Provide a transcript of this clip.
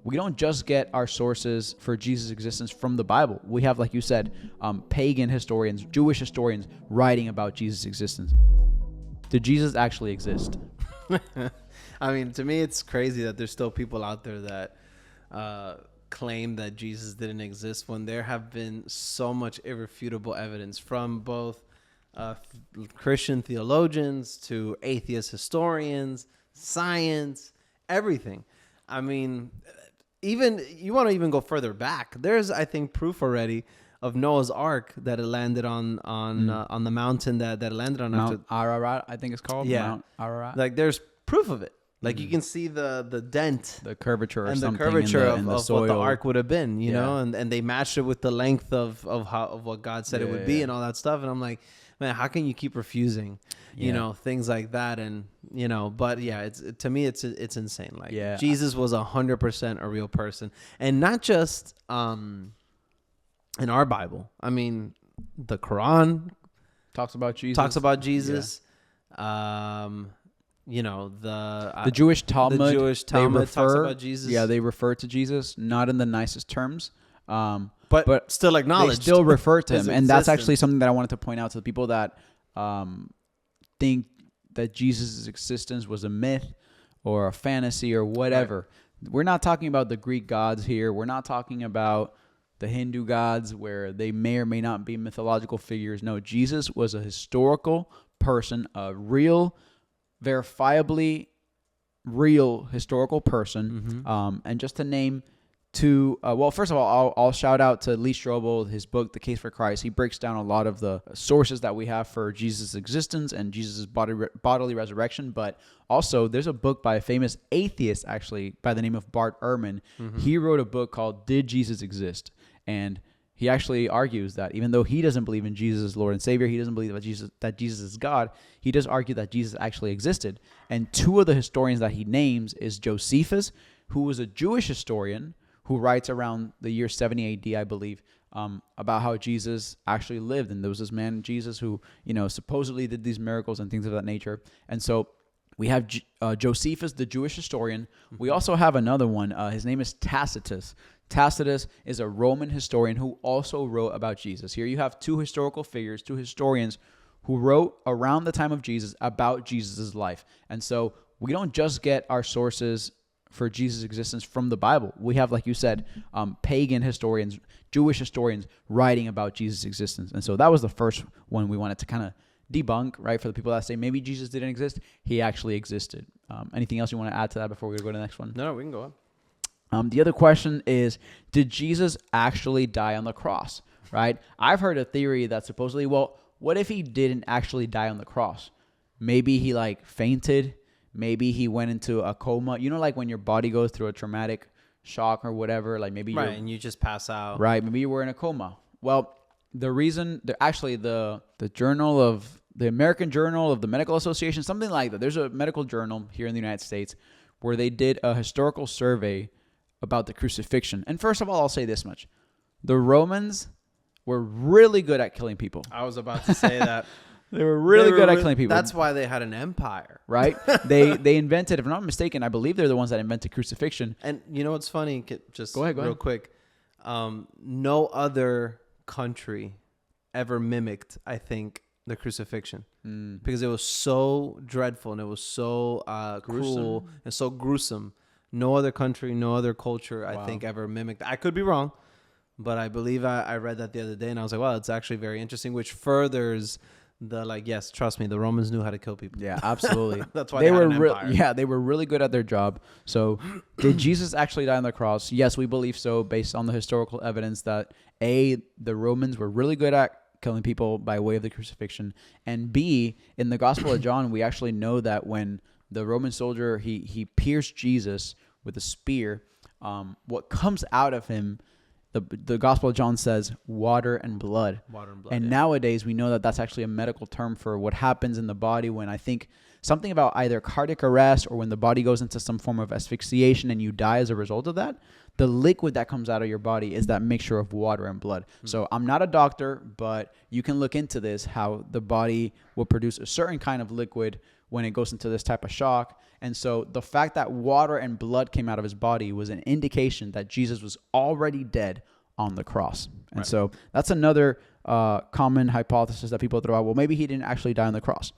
we don't just get our sources for Jesus' existence from the Bible. We have, like you said, pagan historians, Jewish historians writing about Jesus' existence. Did Jesus actually exist? I mean, to me, it's crazy that there's still people out there that claim that Jesus didn't exist when there have been so much irrefutable evidence from both Christian theologians to atheist historians, science, everything. I mean, even you want to even go further back. There's, I think, proof already of Noah's Ark that it landed on the mountain that it landed on. Mount Ararat, I think it's called. Yeah. Mount Ararat. Like, there's proof of it. Like, you can see the dent, the curvature or and the something curvature in the of soil. what the ark would have been, you know, and they matched it with the length of what God said it would be and all that stuff. And I'm like, man, how can you keep refusing, you know, things like that? And, you know, but yeah, to me, it's insane. Like, Jesus was 100% a real person, and not just in our Bible. I mean, the Quran talks about Jesus. You know, the Jewish Talmud. The Jewish Talmud talks about Jesus. Yeah, they refer to Jesus, not in the nicest terms, but still acknowledge. They still refer to him, and existence. that's actually something that I wanted to point out to the people that think that Jesus' existence was a myth or a fantasy or whatever. Right. We're not talking about the Greek gods here. We're not talking about the Hindu gods where they may or may not be mythological figures. No, Jesus was a historical person, a real, verifiably real historical person. And just to name two, well, first of all, I'll shout out to Lee Strobel, his book, The Case for Christ. He breaks down a lot of the sources that we have for Jesus' existence and Jesus' bodily resurrection. But also, there's a book by a famous atheist, actually, by the name of Bart Ehrman. He wrote a book called Did Jesus Exist? And he actually argues that even though he doesn't believe in Jesus as Lord and Savior, he doesn't believe that Jesus is God, he does argue that Jesus actually existed. And two of the historians that he names is Josephus, who was a Jewish historian who writes around the year 70 AD, I believe, about how Jesus actually lived. And there was this man, Jesus, who, you know, supposedly did these miracles and things of that nature. And so we have Josephus, the Jewish historian. We also have another one. His name is Tacitus. Tacitus is a Roman historian who also wrote about Jesus. Here you have two historical figures, two historians who wrote around the time of Jesus about Jesus' life. And so we don't just get our sources for Jesus' existence from the Bible. We have, like you said, pagan historians, Jewish historians writing about Jesus' existence. And so that was the first one we wanted to kind of debunk, right? For the people that say maybe Jesus didn't exist, he actually existed. Anything else you want to add to that before we go to the next one? No, we can go on. The other question is, did Jesus actually die on the cross, right? I've heard a theory that supposedly, well, what if he didn't actually die on the cross? Maybe he like fainted. Maybe he went into a coma. You know, like when your body goes through a traumatic shock or whatever, like maybe and you just pass out. Right, maybe you were in a coma. Well, the reason, actually the journal of, the American Journal of the Medical Association, something like that. There's a medical journal here in the United States where they did a historical survey about the crucifixion. And first of all, I'll say this much. The Romans were really good at killing people. I was about to say that. They were really good at killing people. That's why they had an empire. Right? They invented, if I'm not mistaken, I believe they're the ones that invented crucifixion. And you know what's funny? Just go ahead. Real quick. No other country ever mimicked, I think, the crucifixion. Because it was so dreadful and it was so cruel and so gruesome. No other country, no other culture, I think, ever mimicked. I could be wrong, but I believe I read that the other day, and I was like, wow, it's actually very interesting, which furthers the, like, yes, trust me, the Romans knew how to kill people. Yeah, absolutely. That's why they had an empire. They were really good at their job. So did Jesus actually die on the cross? Yes, we believe so, based on the historical evidence that, A, the Romans were really good at killing people by way of the crucifixion, and B, in the Gospel of John, we actually know that when the Roman soldier, he pierced Jesus with a spear, what comes out of him, the Gospel of John says, water and blood. And nowadays, we know that that's actually a medical term for what happens in the body when, I think, something about either cardiac arrest or when the body goes into some form of asphyxiation and you die as a result of that. The liquid that comes out of your body is that mixture of water and blood. So I'm not a doctor, but you can look into this, how the body will produce a certain kind of liquid when it goes into this type of shock. And so the fact that water and blood came out of his body was an indication that Jesus was already dead on the cross. And so that's another common hypothesis that people throw out. Well, maybe he didn't actually die on the cross.